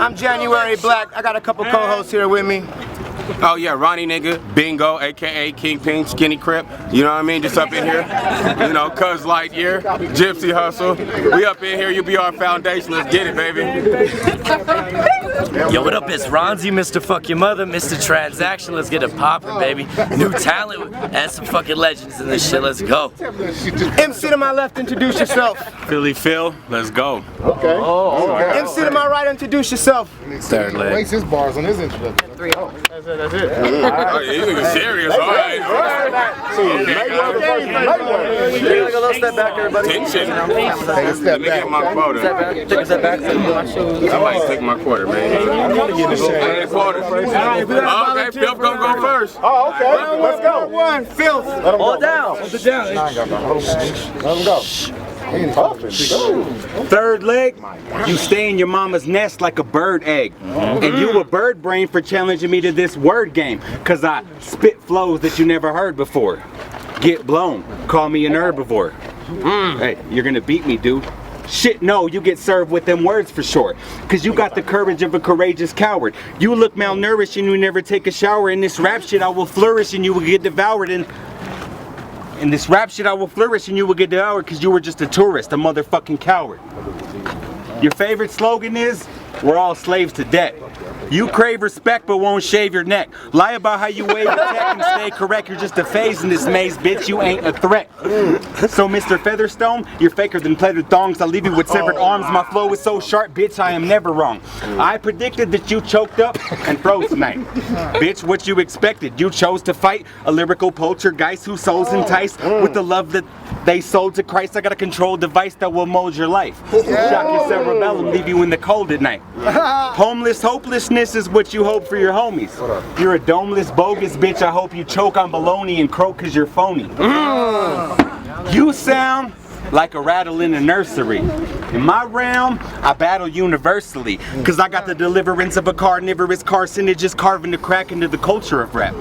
I'm January Black. I got a couple co-hosts here with me. Oh yeah, Ronnie nigga, Bingo, aka Kingpin, Skinny Crip. You know what I mean? Just up in here. You know, Cuz Lightyear, Gypsy Hustle. We up in here, you be our foundation. Let's get it, baby. Yo, what up? It's Ronzi, Mr. Fuck Your Mother, Mr. Transaction. Let's get it poppin', baby. New talent and some fucking legends in this shit. Let's go. MC to my left, introduce yourself. Philly Phil, let's go. Okay. MC to my right, introduce yourself. ThirdLeg. Waste his bars on his introduction. That's it. Oh, you niggas serious, all right. Take a little step back, everybody. Tension. Take a step Let me get back. my quota. Take a step back. I might take my quarter, man. Hey, quarter. Okay, Philth gonna go first. Oh, okay. Let's go. One, Philth. Let him All go. down. I ain't got the whole thing. Let him go. He ain't popping. Third leg, you stay in your mama's nest like a bird egg. And you a bird brain for challenging me to this word game. Cause I spit flows that you never heard before. Get blown, call me an herbivore. Hey, you're gonna beat me, dude. Shit, no, you get served with them words for sure. Cause you got the courage of a courageous coward. You look malnourished and you never take a shower. In this rap shit I will flourish and you will get devoured. In this rap shit I will flourish and you will get devoured because you were just a tourist, a motherfucking coward. Your favorite slogan is, we're all slaves to debt. You crave respect but won't shave your neck. Lie about how you wave your tech and stay correct. You're just a phase in this maze, bitch, you ain't a threat. So Mr. Featherstone, you're faker than pleated thongs. I'll leave you with severed arms. My flow is so sharp, bitch, I am never wrong. I predicted that you choked up and froze tonight. Bitch, what you expected? You chose to fight a lyrical poltergeist whose soul's enticed with the love that they sold to Christ. I got a control device that will mold your life. Shock your cerebellum, leave you in the cold at night. Homeless hopelessness is what you hope for your homies. You're a domeless, bogus bitch. I hope you choke on baloney and croak cause you're phony. You sound like a rattle in a nursery. In my realm, I battle universally. Cause I got the deliverance of a carnivorous carcinogen carving the crack into the culture of rap.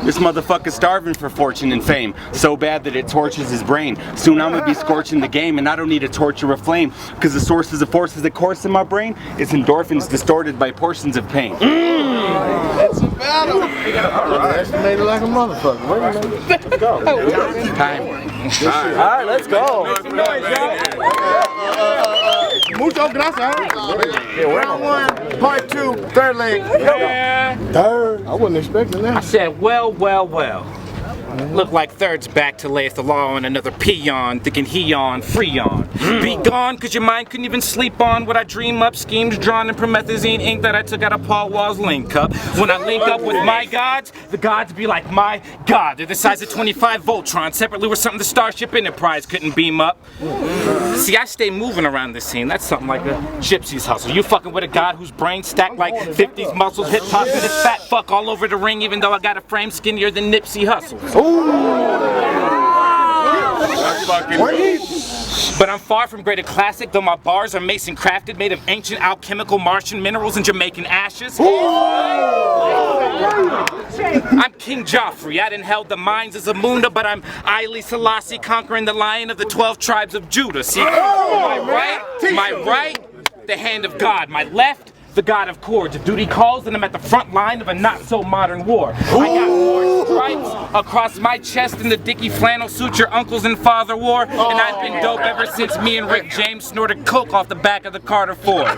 This motherfucker's starving for fortune and fame. So bad that it tortures his brain. Soon I'm gonna be scorching the game and I don't need to torture a flame. Cause the sources of forces that course in my brain is endorphins distorted by portions of pain. It's a battle. Alright. Estimated like a motherfucker. Wait a minute. Let's go. Time. Alright, let's go. Mucho gracias. Round one, part two, ThirdLeg. Third. I wasn't expecting that. Said, well. Look like Third's back to layeth the law on another peon, thinking he on, free on. Be gone, cause your mind couldn't even sleep on what I dream up, schemes drawn in promethazine ink that I took out of Paul Wall's link up. When I link up with my gods, the gods be like my god. They're the size of 25 Voltron, separately with something the Starship Enterprise couldn't beam up. See, I stay moving around this scene. That's something like a gypsy's hustle. You fucking with a god whose brain stacked like 50s muscles, hip hop to this fat fuck all over the ring, even though I got a frame skinnier than Nipsey Hussle. But I'm far from greater classic, though my bars are mason crafted, made of ancient alchemical Martian minerals and Jamaican ashes. I'm King Joffrey. I done held the mines as a Munda, but I'm Haile Selassie conquering the lion of the 12 tribes of Judah. See, my right, the hand of God. My left, the god of chords. If duty calls, then I'm at the front line of a not-so-modern war. I got more stripes across my chest than the Dickie flannel suit your uncles and father wore, and I've been dope ever since me and Rick James snorted coke off the back of the Carter Ford.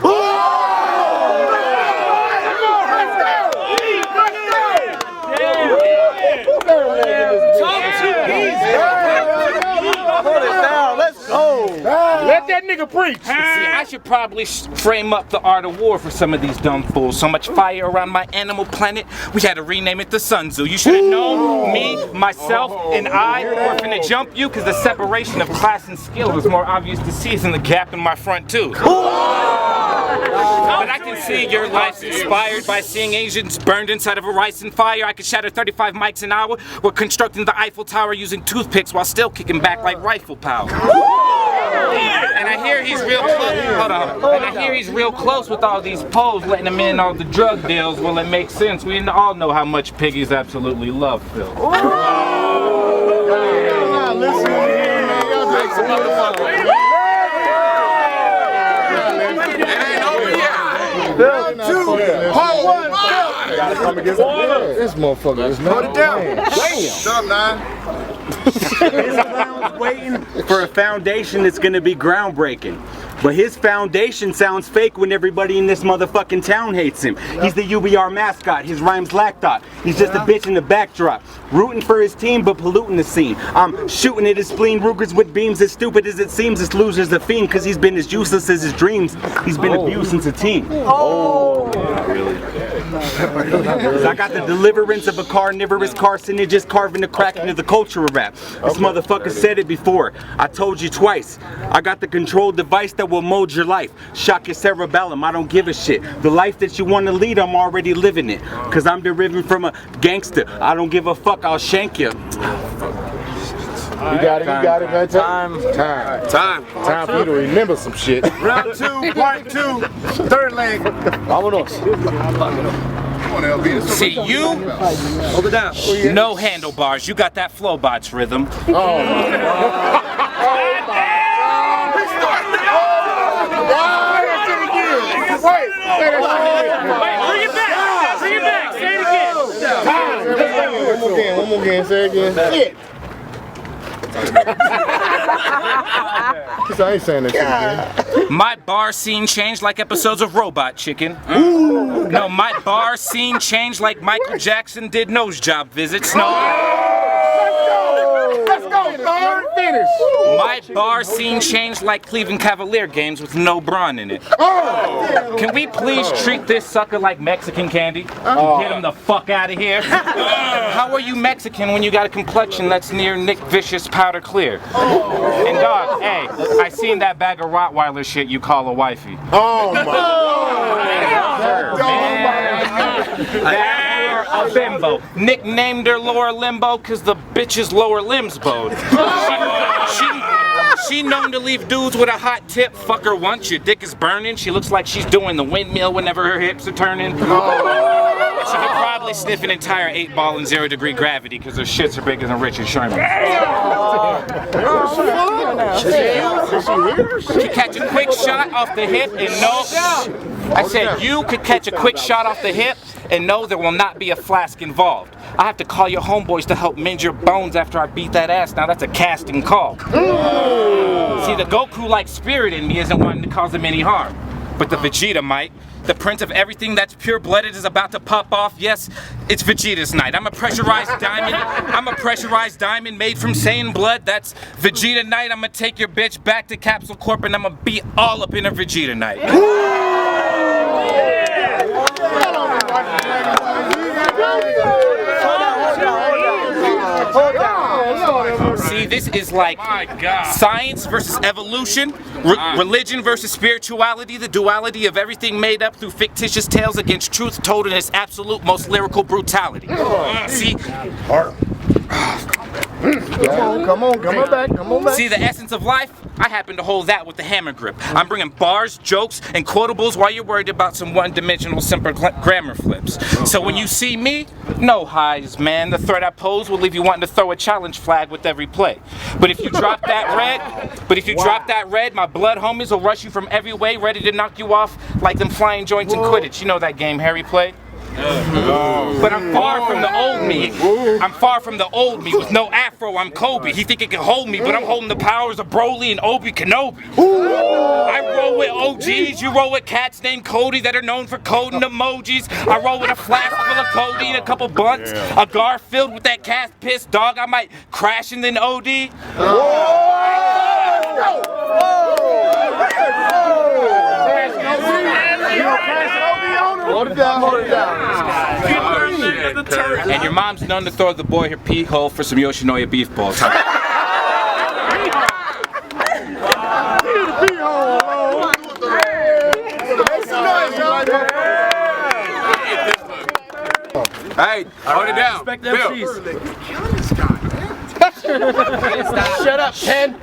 Let that nigga preach. See, I should probably frame up the art of war for some of these dumb fools. So much fire around my animal planet, we had to rename it the Sun Zoo. You should have known me, myself, and I were finna jump you because the separation of class and skill was more obvious to see than the gap in my front tooth. But I can see your life's inspired by seeing Asians burned inside of a rice and fire. I could shatter 35 mics an hour. We're constructing the Eiffel Tower using toothpicks while still kicking back like rifle power. And I hear he's real close. Hold on. And I hear he's real close with all these poles, letting him in all the drug deals. Well, it makes sense. We all know how much piggies absolutely love Phil. Round 2, part 1, Philth. This motherfucker is not. Hold it down. Shut up, 9. His clown's waiting for a foundation that's gonna be groundbreaking. But his foundation sounds fake when everybody in this motherfucking town hates him. He's the UBR mascot, his rhymes lack thought. He's just a bitch in the backdrop. Rooting for his team but polluting the scene. I'm shooting at his spleen, Rugers with beams. As stupid as it seems, this loser's a fiend cause he's been as useless as his dreams. He's been abused since a teen. Cause I got the deliverance of a carnivorous carcinogen carving the crack into the culture of rap. This motherfucker said it before. I told you twice. I got the control device that will mold your life. Shock your cerebellum, I don't give a shit. The life that you want to lead, I'm already living it. Cause I'm deriving from a gangster. I don't give a fuck, I'll shank you. You got it, you got it, man. Time for you to remember some shit. Round 2, part 2, ThirdLeg. Vámonos. See, you, Hold it down. no handlebars. You got that Flowbots rhythm. Wait, Bring it back. Bring it back. Say it again. One more again, say it again. Shit. I ain't saying that shit again. My bar scene changed like episodes of Robot Chicken. No, my bar scene changed like Michael Jackson did nose job visits. No. let's go, third finish. My bar scene changed like Cleveland Cavalier games with no Braun in it. Can we please treat this sucker like Mexican candy? Get him the fuck out of here. How are you Mexican when you got a complexion that's near Nick Vicious powder clear? And dog, hey, I seen that bag of Rottweiler shit you call a wifey. Oh my That a bimbo. Nicknamed her Laura Limbo cause the bitch's lower limbs bowed. She known to leave dudes with a hot tip. Fuck her once, your dick is burning. She looks like she's doing the windmill whenever her hips are turning. She could probably sniff an entire 8-ball in 0-degree gravity because her shits are bigger than Richard Sherman. She could catch a quick shot off the hip and know. I said you could catch a quick shot off the hip and know there will not be a flask involved. I have to call your homeboys to help mend your bones after I beat that ass. Now that's a casting call. See, the Goku-like spirit in me isn't wanting to cause him any harm, but the Vegeta might. The prince of everything that's pure-blooded is about to pop off. Yes, it's Vegeta's night. I'm a pressurized diamond. I'm a pressurized diamond made from Saiyan blood. That's Vegeta night. I'm gonna take your bitch back to Capsule Corp and I'm gonna be all up in her Vegeta night. See, this is like science versus evolution, religion versus spirituality, the duality of everything made up through fictitious tales against truth told in its absolute most lyrical brutality. See, Come on back. see the essence of life? I happen to hold that with the hammer grip. I'm bringing bars, jokes, and quotables while you're worried about some one-dimensional simple grammar flips. So when you see me, no highs, man. The threat I pose will leave you wanting to throw a challenge flag with every play. But if you drop that red, my blood homies will rush you from every way, ready to knock you off like them flying joints in Quidditch. You know that game Harry played? But I'm far from the old me. I'm far from the old me with no afro. I'm Kobe. He think it can hold me, but I'm holding the powers of Broly and Obi Kenobi. I roll with OGs. You roll with cats named Cody that are known for coding emojis. I roll with a flask full of codeine, a couple blunts, a gar filled with that cast piss. Dog, I might crash and then OD. Hold it down. And your mom's known to throw the boy her pee hole for some Yoshinoya beef balls. Hey, hold it down. Shut up, Ken.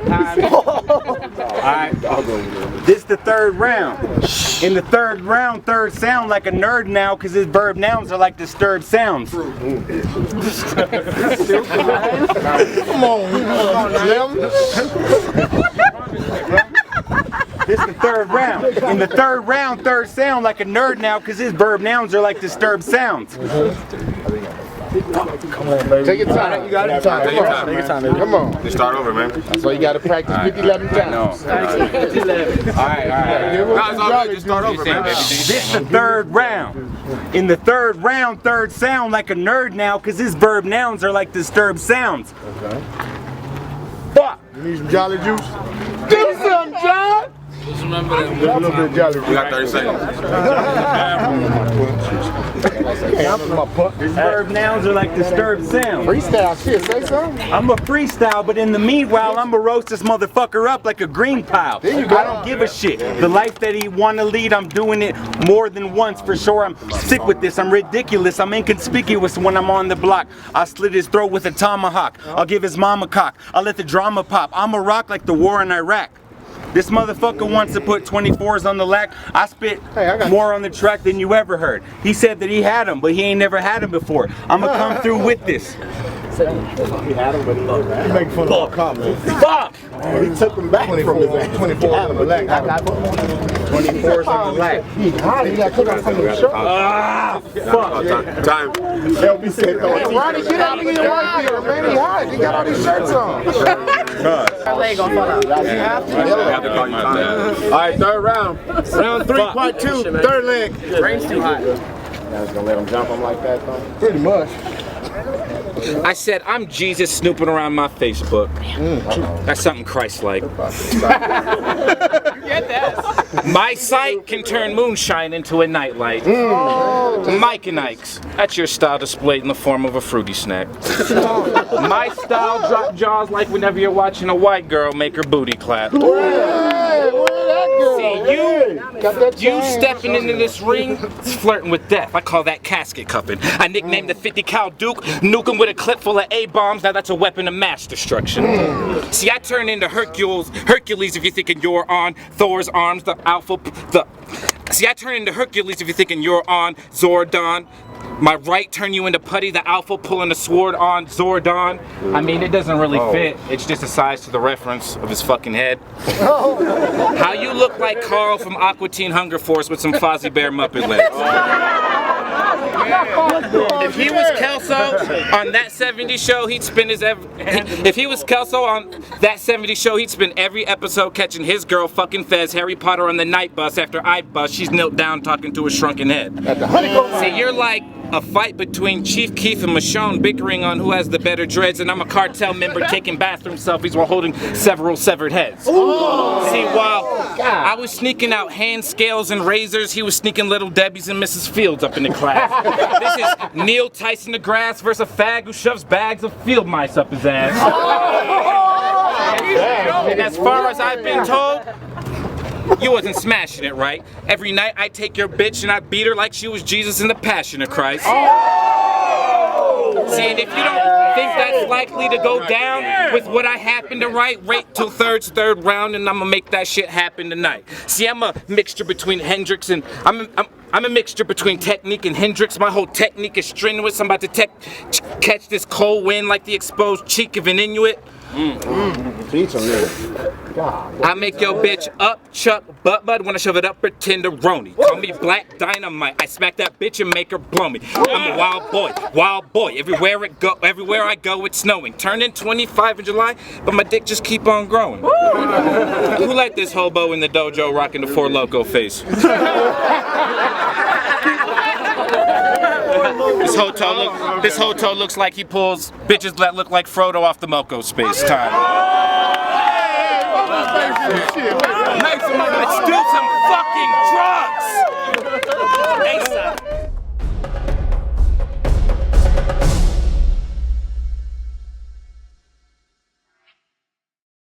Alright, this the third round. In the third round, third sound like a nerd now because his verb nouns are like disturbed sounds. Come on, Jim. This the third round. In the third round, third sound like a nerd now, cause his verb nouns are like disturbed sounds. Take your time. You got it. Take your time, man. Come on. Let's start over, man. So you got to practice 50-11 times. Alright. No, it's all good. Just start over, man. This the third round. In the third round, third sound like a nerd now, cause his verb nouns are like disturbed sounds. Okay. Fuck. You need some Jolly Juice? Do something, John! Just remember that. A little bit of Jolly Juice. We got 30 seconds. His verb nouns are like disturbed sounds. Freestyle shit, say something. I'm a freestyle, but in the meanwhile, I'm gonna roast this motherfucker up like a green pile. There you go. I don't give a shit. The life that he wanna lead, I'm doing it more than once for sure. I'm sick with this, I'm ridiculous, I'm inconspicuous when I'm on the block. I slit his throat with a tomahawk. I'll give his mom a cock. I'll let the drama pop. I'm a rock like the war in Iraq. This motherfucker wants to put 24s on the lack. I spit more on the track than you ever heard. He said that he had them, but he ain't never had them before. I'ma come through with this. He had him, but he make fun of our comments. Fuck! He took them back from his ass. 24 on the leg. 24s on the lack. He got took off from the shirt. Ah, fuck. Time. LB said, Ronnie, get out of here, man. He hot. He got all these shirts on. Leg gonna fall out. I have to call you time. All right, third round. Round 3, part 2, third leg. Brain's too hot. I was gonna let him jump him like that, though. Pretty much. I said, I'm Jesus snooping around my Facebook. That's something Christ-like. My sight can turn moonshine into a nightlight. Mike and Ike's. That's your style displayed in the form of a fruity snack. My style drop jaws like whenever you're watching a white girl make her booty clap. See, you stepping into this ring, it's flirting with death. I call that casket cupping. I nicknamed the 50 cal Duke, nuke him with a clip full of A-bombs. Now that's a weapon of mass destruction. See, I turn into Hercules if you're thinking you're on Thor's arms, See, I turn into Hercules if you're thinking you're on Zordon. My right turn you into Putty, the alpha pulling the sword on Zordon. I mean, it doesn't really fit. It's just a size to the reference of his fucking head. How you look like Carl from Aqua Teen Hunger Force with some Fozzie Bear Muppet legs. If he was Kelso on that 70s show, he'd spend If he was Kelso on that 70s show, he'd spend every episode catching his girl fucking Fez Harry Potter on the night bus. After I bust, she's knelt down talking to a shrunken head. See, you're like a fight between Chief Keef and Michonne bickering on who has the better dreads, and I'm a cartel member taking bathroom selfies while holding several severed heads. See, while I was sneaking out hand scales and razors, he was sneaking Little Debbie's and Mrs. Fields up in the class. This is Neil Tyson DeGrasse versus a fag who shoves bags of field mice up his ass. And as far as I've been told, you wasn't smashing it right. Every night I take your bitch and I beat her like she was Jesus in the Passion of Christ. See, and if you don't think that's likely to go down with what I happen to write, wait till third round and I'm gonna make that shit happen tonight. See, I'm a mixture between Hendrix and I'm a mixture between technique and Hendrix. My whole technique is strenuous. I'm about to catch this cold wind like the exposed cheek of an Inuit. I make your bitch up, chuck, butt bud when I shove it up her tenderoni. Call me Black Dynamite. I smack that bitch and make her blow me. I'm a wild boy. Everywhere I go, it's snowing. Turning 25 in July, but my dick just keep on growing. Who let this hobo in the dojo rocking the Four Loko face? This hoto looks like he pulls bitches that look like Frodo off the Moko space time. Let's do some fucking